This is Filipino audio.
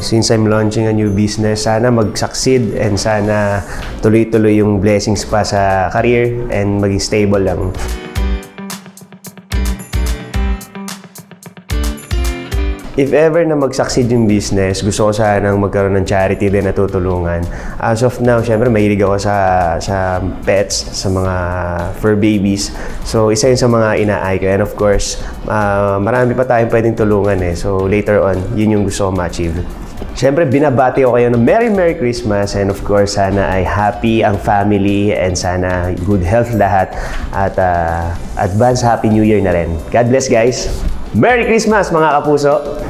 Since I'm launching a new business, sana mag-succeed and sana tuloy-tuloy yung blessings pa sa career and maging stable lang. If ever na mag-succeed yung business, gusto ko sanang magkaroon ng charity din na tutulungan. As of now, syempre mahilig ako sa pets, sa mga fur babies. So, isa yun sa mga ina-eye ko. And of course, marami pa tayong pwedeng tulungan eh. So, later on, yun yung gusto ko ma-achieve. Syempre, binabati ko kayo ng Merry Christmas and of course, sana ay happy ang family and sana good health lahat at advance Happy New Year na rin. God bless guys! Merry Christmas mga kapuso!